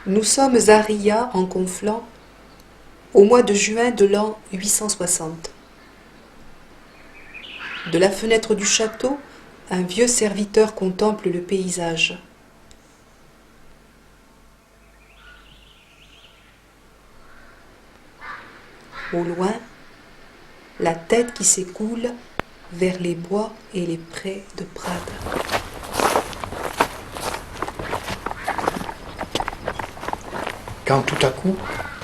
Nous sommes à Ria, en Conflans, au mois de juin de l'an 860. De la fenêtre du château, un vieux serviteur contemple le paysage. Au loin, la tête qui s'écoule vers les bois et les prés de Prades. Quand tout à coup,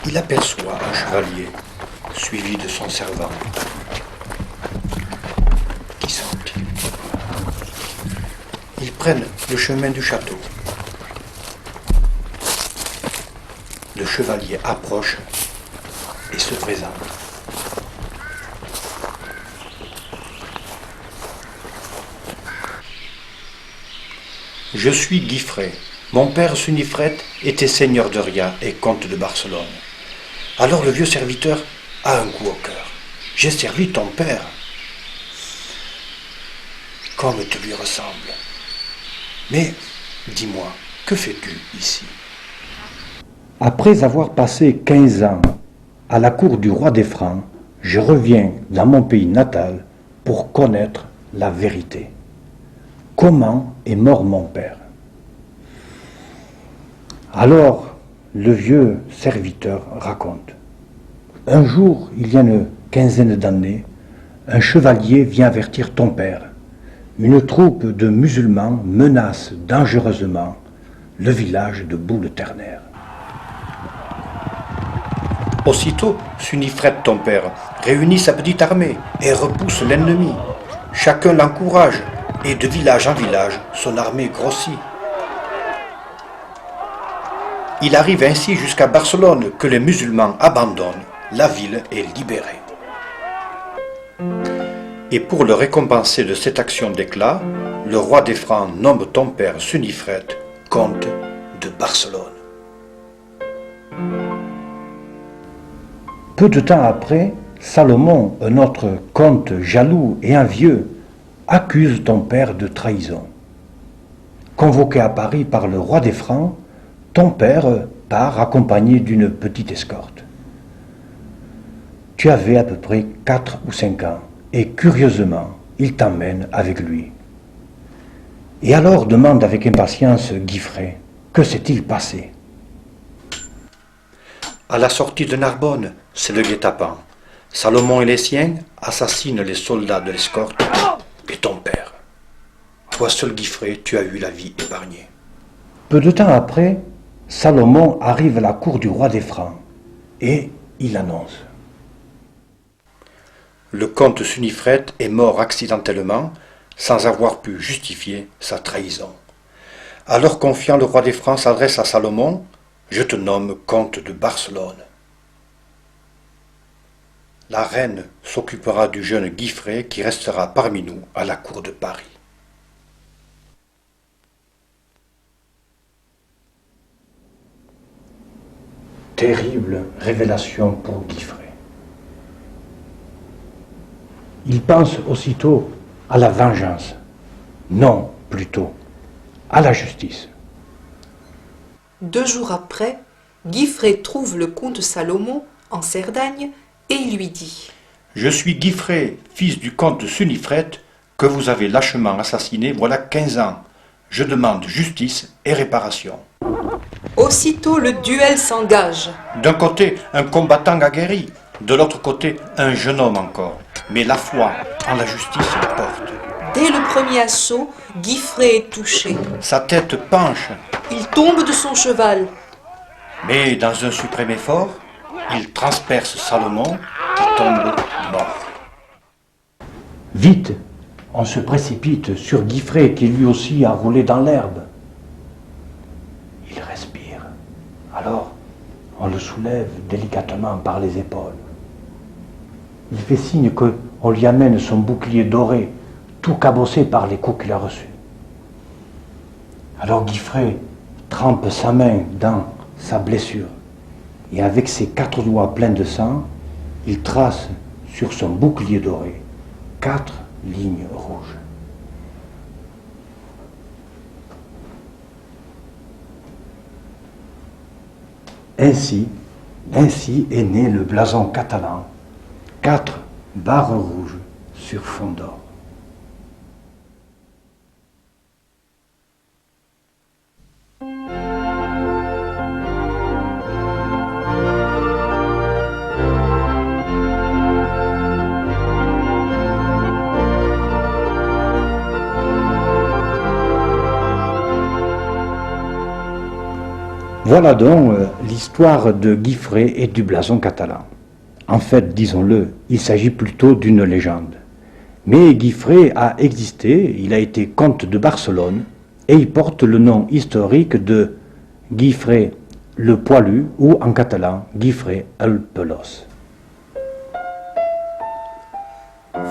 il aperçoit un chevalier, suivi de son servant. Qui sont-ils? Ils prennent le chemin du château. Le chevalier approche et se présente. Je suis Guifré. Mon père Sunifret était seigneur de Ria et comte de Barcelone. Alors le vieux serviteur a un coup au cœur. J'ai servi ton père. Comme tu lui ressembles. Mais, dis-moi, que fais-tu ici? Après avoir passé 15 ans à la cour du roi des Francs, je reviens dans mon pays natal pour connaître la vérité. Comment est mort mon père? Alors, le vieux serviteur raconte. Un jour, il y a une quinzaine d'années, un chevalier vient avertir ton père. Une troupe de musulmans menace dangereusement le village de Boule-Ternaire. Aussitôt, Sunifret, ton père, réunit sa petite armée et repousse l'ennemi. Chacun l'encourage, et de village en village, son armée grossit. Il arrive ainsi jusqu'à Barcelone que les musulmans abandonnent, la ville est libérée. Et pour le récompenser de cette action d'éclat, le roi des Francs nomme ton père Sunifret comte de Barcelone. Peu de temps après, Salomon, un autre comte jaloux et envieux, accuse ton père de trahison. Convoqué à Paris par le roi des Francs, ton père part accompagné d'une petite escorte. Tu avais à peu près 4 ou 5 ans, et curieusement, il t'emmène avec lui. Et alors demande avec impatience Guifré, que s'est-il passé? À la sortie de Narbonne, c'est le guet-apens. Salomon et les siens assassinent les soldats de l'escorte et ton père. Toi seul, Guifré, tu as eu la vie épargnée. Peu de temps après, Salomon arrive à la cour du roi des Francs et il annonce. Le comte Sunifret est mort accidentellement sans avoir pu justifier sa trahison. Alors confiant, le roi des Francs s'adresse à Salomon. Je te nomme comte de Barcelone. La reine s'occupera du jeune Guifré qui restera parmi nous à la cour de Paris. Terrible révélation pour Guifré. Il pense aussitôt à la vengeance. Non, plutôt, à la justice. 2 jours après, Guifré trouve le comte Salomon en Cerdagne et il lui dit: Je suis Guifré, fils du comte Sunifret, que vous avez lâchement assassiné voilà 15 ans. Je demande justice et réparation. Aussitôt le duel s'engage. D'un côté, un combattant aguerri, de l'autre côté, un jeune homme encore. Mais la foi en la justice le porte. Dès le premier assaut, Guifré est touché. Sa tête penche, Il tombe de son cheval. mais dans un suprême effort, il transperce Salomon qui tombe mort. Vite, on se précipite sur Guifré qui lui aussi a roulé dans l'herbe. Il respire. Alors, on le soulève délicatement par les épaules. Il fait signe qu'on lui amène son bouclier doré, tout cabossé par les coups qu'il a reçus. Alors Guifré trempe sa main dans sa blessure et avec ses 4 doigts pleins de sang, il trace sur son bouclier doré 4 lignes rouges. Ainsi, ainsi est né le blason catalan, 4 barres rouges sur fond d'or. Voilà donc l'histoire de Guifré et du blason catalan. En fait, disons-le, il s'agit plutôt d'une légende. Mais Guifré a existé, il a été comte de Barcelone, et il porte le nom historique de Guifré le Poilu, ou en catalan, Guifré el Pelós.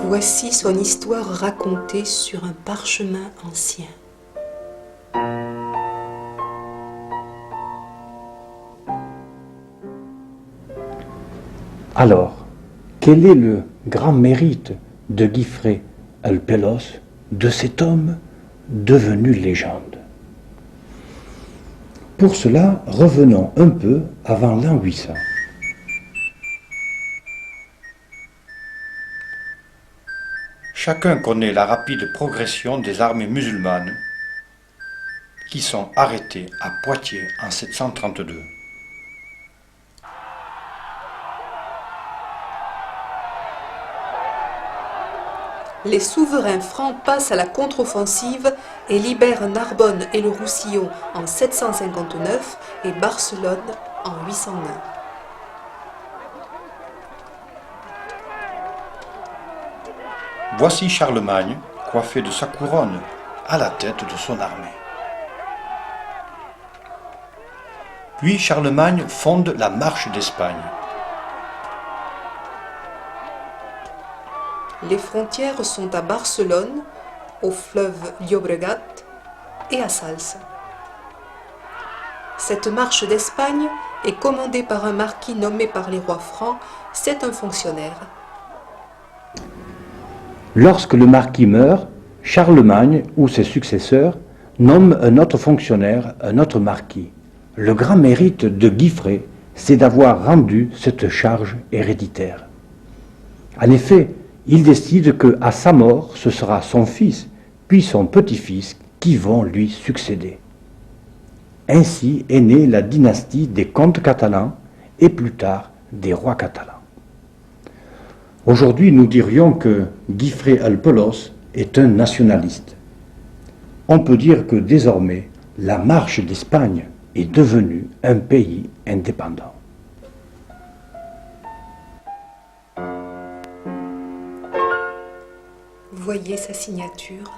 Voici son histoire racontée sur un parchemin ancien. Alors, quel est le grand mérite de Guifré el Pelós, de cet homme devenu légende? Pour cela, revenons un peu avant l'an 800. Chacun connaît la rapide progression des armées musulmanes qui sont arrêtées à Poitiers en 732. Les souverains francs passent à la contre-offensive et libèrent Narbonne et le Roussillon en 759 et Barcelone en 809. Voici Charlemagne, coiffé de sa couronne, à la tête de son armée. Puis Charlemagne fonde la Marche d'Espagne. Les frontières sont à Barcelone, au fleuve Llobregat et à Sals. Cette marche d'Espagne est commandée par un marquis nommé par les rois francs, c'est un fonctionnaire. Lorsque le marquis meurt, Charlemagne ou ses successeurs nomment un autre fonctionnaire, un autre marquis. Le grand mérite de Guifré, c'est d'avoir rendu cette charge héréditaire. En effet, il décide qu'à sa mort, ce sera son fils, puis son petit-fils qui vont lui succéder. Ainsi est née la dynastie des comtes catalans et plus tard des rois catalans. Aujourd'hui, nous dirions que Guifré el Pelós est un nationaliste. On peut dire que désormais, la Marche d'Espagne est devenue un pays indépendant. Voyez sa signature.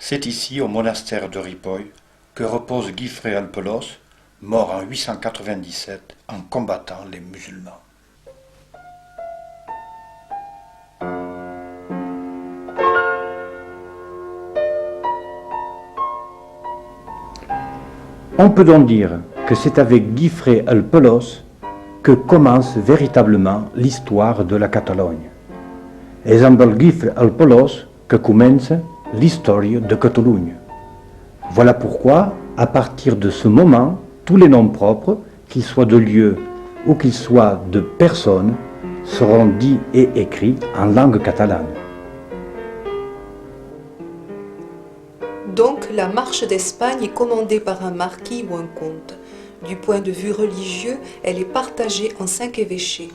C'est ici, au monastère de Ripoll, que repose Guifré el Pelós, mort en 897 en combattant les musulmans. On peut donc dire que c'est avec Guifré el Pelós que commence véritablement l'histoire de la Catalogne. És amb el Guifré el Pelós que commence l'histoire de Catalogne. Voilà pourquoi, à partir de ce moment, tous les noms propres, qu'ils soient de lieux ou qu'ils soient de personnes, seront dits et écrits en langue catalane. Donc la marche d'Espagne est commandée par un marquis ou un comte. Du point de vue religieux, elle est partagée en 5 évêchés.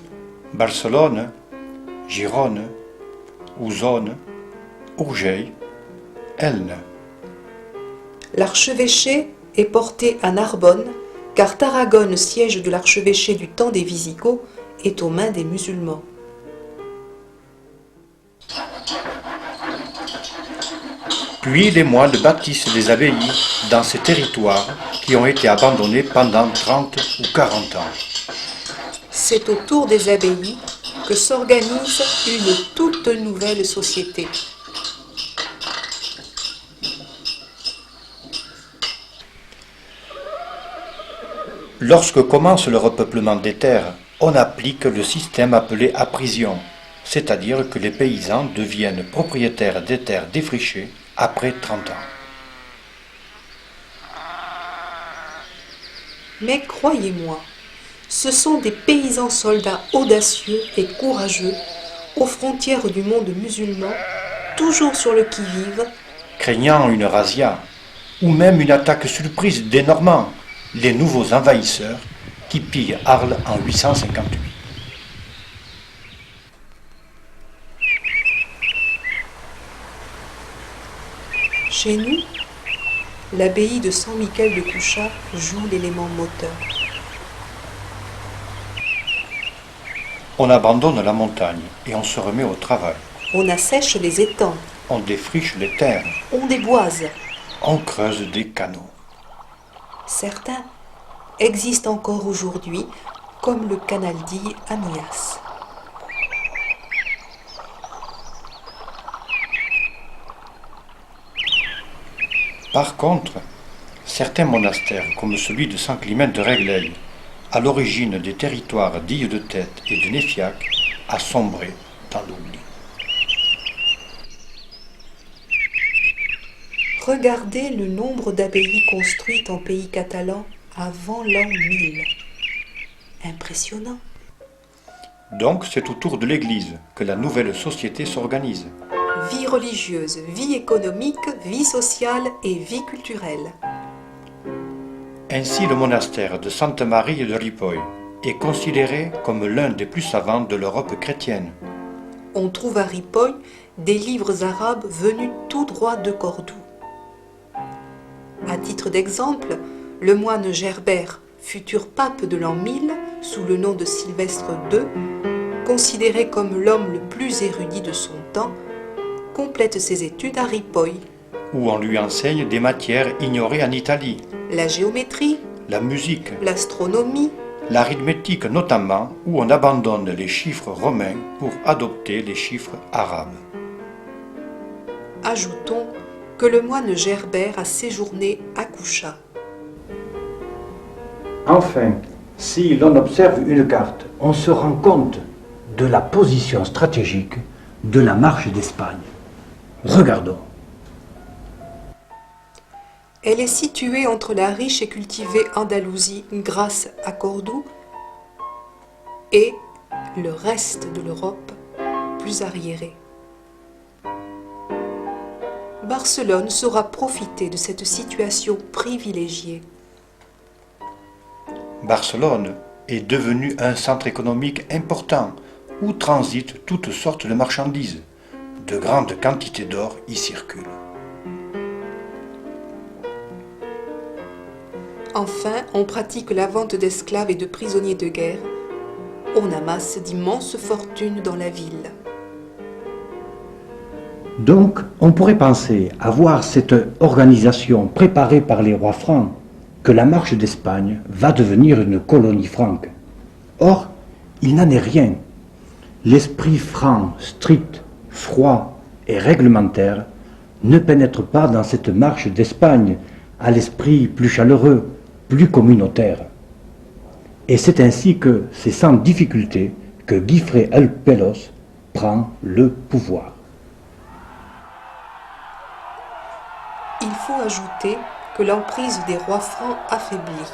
Barcelone, Gérone, Ouzone, Urgell, Elne. L'archevêché est porté à Narbonne, car Tarragone, siège de l'archevêché du temps des Visigoths, est aux mains des musulmans. Puis les moines bâtissent des abbayes dans ces territoires qui ont été abandonnés pendant 30 ou 40 ans. C'est autour des abbayes que s'organise une toute nouvelle société. Lorsque commence le repeuplement des terres, on applique le système appelé apprision, c'est-à-dire que les paysans deviennent propriétaires des terres défrichées après 30 ans. Mais croyez-moi, ce sont des paysans soldats audacieux et courageux, aux frontières du monde musulman, toujours sur le qui-vive, Craignant une razzia, ou même une attaque surprise des Normands, les nouveaux envahisseurs qui pillent Arles en 858. Chez nous, l'abbaye de Saint-Michel de Couchat joue l'élément moteur. On abandonne la montagne et on se remet au travail. On assèche les étangs, On défriche les terres, on déboise. on creuse des canaux. Certains existent encore aujourd'hui, comme le canal d'Ille à Mias. Par contre, certains monastères, comme celui de Saint-Climent de Régleil, à l'origine des territoires d'Ille de Tête et de Néfiac, a sombré dans l'oubli. Regardez le nombre d'abbayes construites en pays catalan avant l'an 1000. Impressionnant. Donc c'est autour de l'Église que la nouvelle société s'organise. Vie religieuse, vie économique, vie sociale et vie culturelle. Ainsi le monastère de Sainte-Marie de Ripoll est considéré comme l'un des plus savants de l'Europe chrétienne. On trouve à Ripoll des livres arabes venus tout droit de Cordoue. À titre d'exemple, le moine Gerbert, futur pape de l'an 1000, sous le nom de Sylvestre II, considéré comme l'homme le plus érudit de son temps, complète ses études à Ripoll. Où on lui enseigne des matières ignorées en Italie, La géométrie, la musique, l'astronomie, l'arithmétique notamment, où on abandonne les chiffres romains pour adopter les chiffres arabes. ajoutons que le moine Gerbert a séjourné à Couchat. Enfin, si l'on observe une carte, on se rend compte de la position stratégique de la marche d'Espagne. Regardons. Elle est située entre la riche et cultivée Andalousie grâce à Cordoue et le reste de l'Europe plus arriérée. Barcelone saura profiter de cette situation privilégiée. Barcelone est devenu un centre économique important où transitent toutes sortes de marchandises. De grandes quantités d'or y circulent. Enfin, on pratique la vente d'esclaves et de prisonniers de guerre. On amasse d'immenses fortunes dans la ville. Donc, on pourrait penser, à voir cette organisation préparée par les rois francs, que la marche d'Espagne va devenir une colonie franque. Or, il n'en est rien. L'esprit franc, strict, froid et réglementaire ne pénètre pas dans cette marche d'Espagne à l'esprit plus chaleureux, plus communautaire. Et c'est ainsi que c'est sans difficulté que Guifré el Pelos prend le pouvoir. Il faut ajouter que l'emprise des rois francs affaiblit,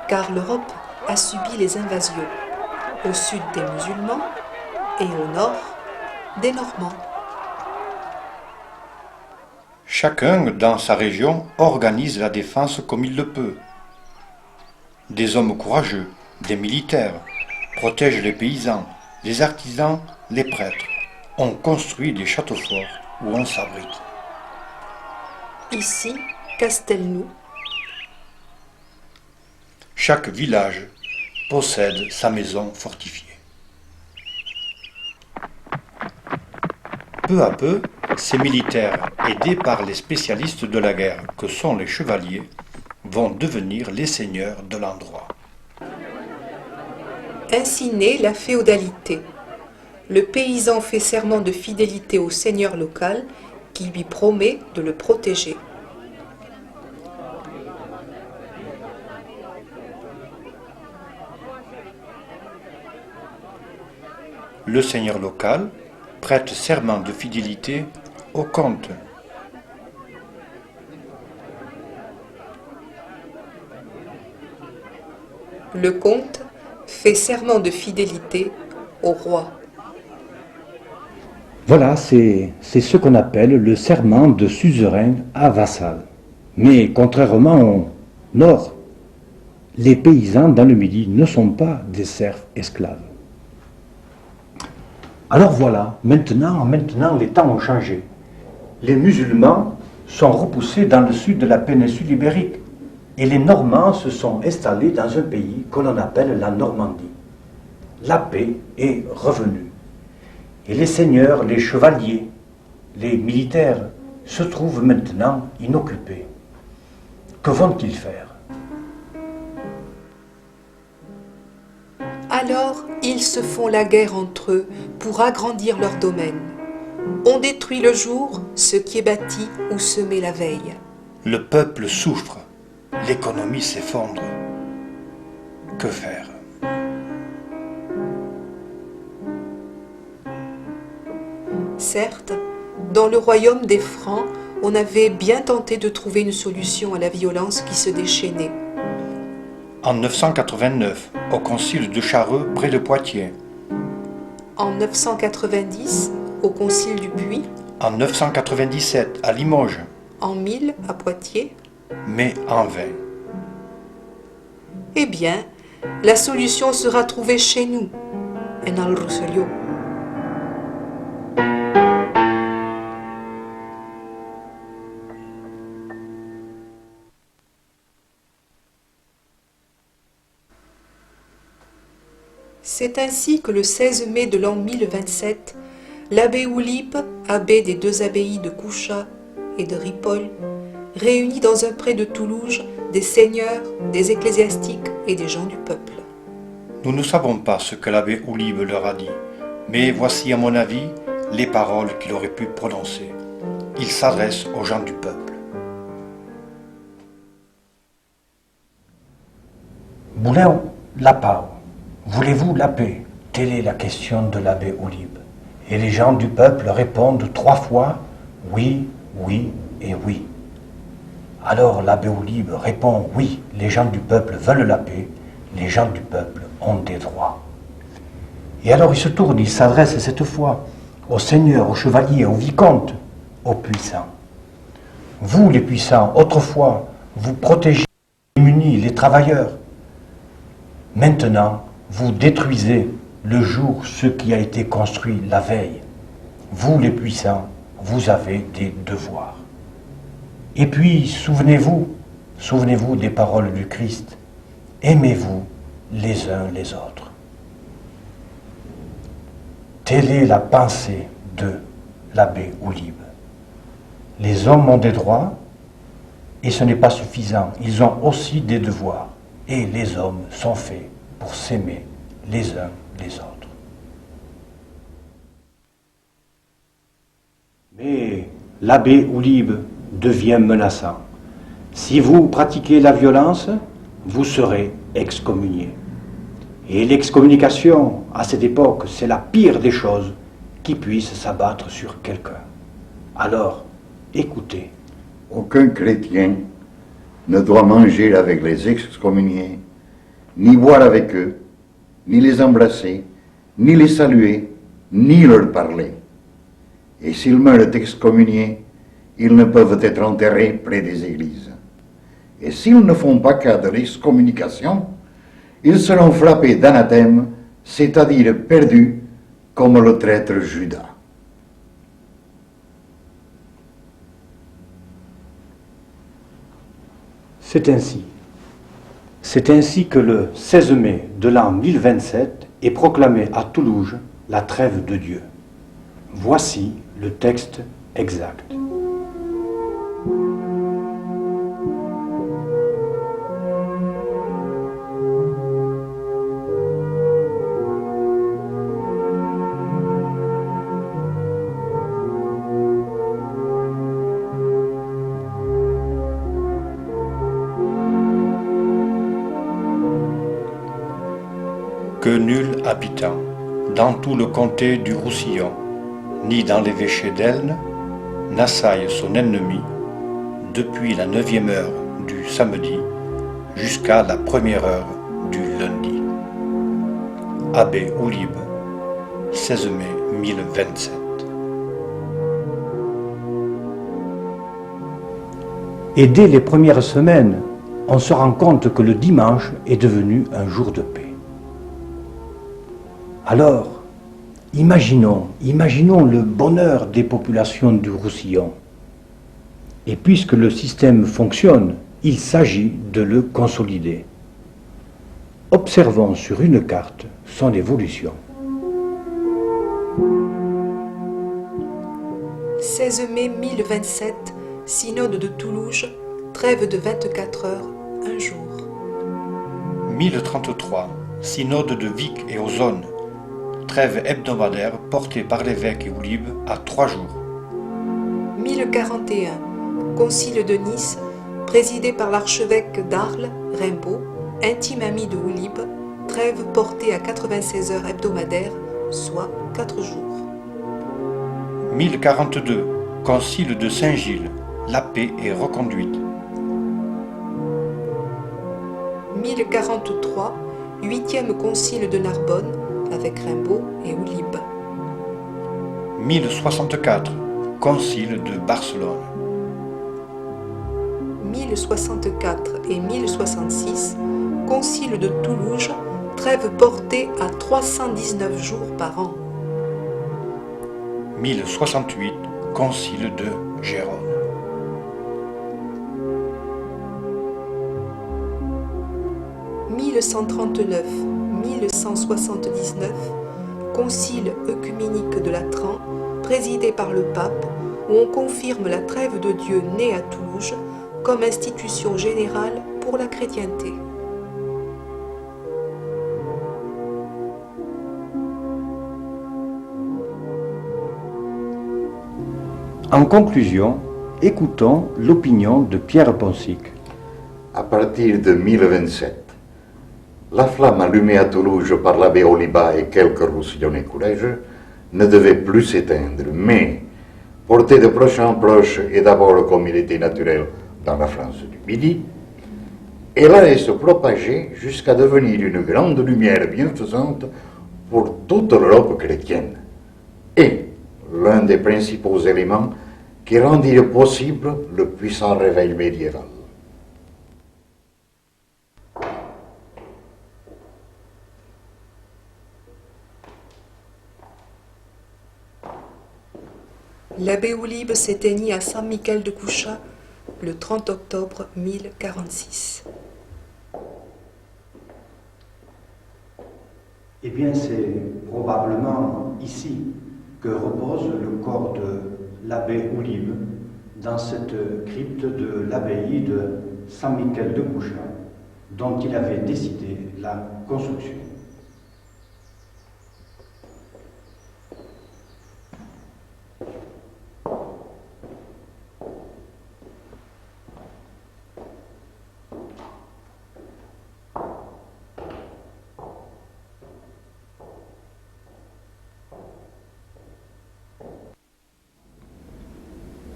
car l'Europe a subi les invasions, au sud des musulmans et au nord des Normands. Chacun, dans sa région, organise la défense comme il le peut. Des hommes courageux, des militaires, protègent les paysans, les artisans, les prêtres. On construit des châteaux forts où on s'abrite. Ici, Castelnou, Chaque village possède sa maison fortifiée. Peu à peu, ces militaires, aidés par les spécialistes de la guerre que sont les chevaliers, vont devenir les seigneurs de l'endroit. ainsi naît la féodalité. Le paysan fait serment de fidélité au seigneur local qui lui promet de le protéger. Le seigneur local prête serment de fidélité au comte. Le comte fait serment de fidélité au roi. Voilà, c'est ce qu'on appelle le serment de suzerain à vassal. Mais contrairement au nord, les paysans dans le Midi ne sont pas des serfs esclaves. Alors voilà, maintenant les temps ont changé. Les musulmans sont repoussés dans le sud de la péninsule ibérique et les Normands se sont installés dans un pays que l'on appelle la Normandie. La paix est revenue. Et les seigneurs, les chevaliers, les militaires se trouvent maintenant inoccupés. Que vont-ils faire? Alors, ils se font la guerre entre eux pour agrandir leur domaine. On détruit le jour ce qui est bâti ou semé la veille. Le peuple souffre, l'économie s'effondre. Que faire? Certes, dans le royaume des Francs, on avait bien tenté de trouver une solution à la violence qui se déchaînait. En 989, au concile de Chareux, près de Poitiers. En 990, au concile du Puy. En 997, à Limoges. En 1000, à Poitiers. Mais en vain. Eh bien, la solution sera trouvée chez nous, en Al Rosario. C'est ainsi que le 16 mai de l'an 1027, l'abbé Oulipe, abbé des deux abbayes de Couchat et de Ripoll, réunit dans un pré de Toulouse des seigneurs, des ecclésiastiques et des gens du peuple. Nous ne savons pas ce que l'abbé Oulibe leur a dit, mais voici à mon avis les paroles qu'il aurait pu prononcer. Il s'adresse aux gens du peuple. Boulin, la pau, voulez-vous la paix? Telle est la question de l'abbé Oulibe. Et les gens du peuple répondent 3 fois oui, oui et oui. Alors l'abbé Oulibe répond oui, les gens du peuple veulent la paix, les gens du peuple ont des droits. Et alors il se tourne, il s'adresse cette fois aux seigneurs, aux chevaliers, aux vicomtes, aux puissants. Vous les puissants, autrefois, vous protégez les démunis, les travailleurs. Maintenant, vous détruisez le jour ce qui a été construit la veille. Vous les puissants, vous avez des devoirs. Et puis, souvenez-vous des paroles du Christ. Aimez-vous les uns les autres. Telle est la pensée de l'abbé Oulibe. Les hommes ont des droits, et ce n'est pas suffisant. Ils ont aussi des devoirs. Et les hommes sont faits pour s'aimer les uns les autres. Mais l'abbé Oulibe devient menaçant. Si vous pratiquez la violence, vous serez excommunié. Et l'excommunication, à cette époque, c'est la pire des choses qui puisse s'abattre sur quelqu'un. Alors, écoutez. Aucun chrétien ne doit manger avec les excommuniés, ni boire avec eux, ni les embrasser, ni les saluer, ni leur parler. Et s'ils meurent excommuniés, ils ne peuvent être enterrés près des églises. Et s'ils ne font pas cas de l'excommunication, ils seront frappés d'anathème, c'est-à-dire perdus comme le traître Judas. C'est ainsi. C'est ainsi que le 16 mai de l'an 1027 est proclamée à Toulouse la trêve de Dieu. Voici le texte exact. Que nul habitant dans tout le comté du Roussillon, ni dans l'évêché d'Elne, n'assaille son ennemi depuis la 9e heure du samedi jusqu'à la 1re heure du lundi. Abbé Oulib, 16 mai 1027. Et dès les premières semaines, on se rend compte que le dimanche est devenu un jour de paix. Alors, imaginons le bonheur des populations du Roussillon. Et puisque le système fonctionne, il s'agit de le consolider. Observons sur une carte son évolution. 16 mai 1027, synode de Toulouse, trêve de 24 heures, un jour. 1033, synode de Vic et Ozone, trêve hebdomadaire portée par l'évêque et Oulib à 3 jours. 1041, concile de Nice, présidé par l'archevêque d'Arles, Rimbaud, intime ami de Oulib, trêve portée à 96 heures hebdomadaires, soit 4 jours. 1042, concile de Saint-Gilles, la paix est reconduite. 1043, 8e concile de Narbonne, avec Rimbaud et Oulib. 1064, concile de Barcelone. 1064 et 1066, concile de Toulouse, trêve portée à 319 jours par an. 1068, concile de Gérone. 1139, 1179, concile œcuménique de Latran, présidé par le pape, où on confirme la trêve de Dieu née à Toulouse comme institution générale pour la chrétienté. En conclusion, écoutons l'opinion de Pierre Ponsic. À partir de 1027, la flamme allumée à Toulouse par l'abbé Oliba et quelques roussillonnais collèges ne devait plus s'éteindre, mais, portée de proche en proche et d'abord comme il était naturel dans la France du Midi, elle allait se propager jusqu'à devenir une grande lumière bienfaisante pour toute l'Europe chrétienne. Et l'un des principaux éléments qui rendirent possible le puissant réveil médiéval. L'abbé Oulib s'éteignit à Saint-Michel de Couchat le 30 octobre 1046. Eh bien, c'est probablement ici que repose le corps de l'abbé Oulib, dans cette crypte de l'abbaye de Saint-Michel de Couchat, dont il avait décidé la construction.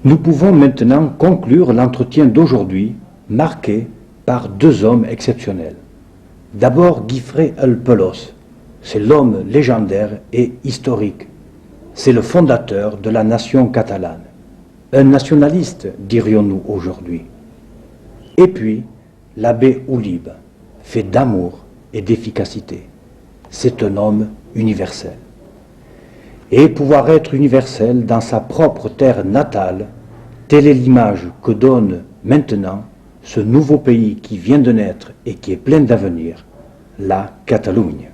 Nous pouvons maintenant conclure l'entretien d'aujourd'hui, marqué par deux hommes exceptionnels. D'abord Guifré el Pelos, c'est l'homme légendaire et historique. C'est le fondateur de la nation catalane. Un nationaliste, dirions-nous aujourd'hui. Et puis, l'abbé Oulib, fait d'amour et d'efficacité. C'est un homme universel. Et pouvoir être universel dans sa propre terre natale, telle est l'image que donne maintenant ce nouveau pays qui vient de naître et qui est plein d'avenir, la Catalogne.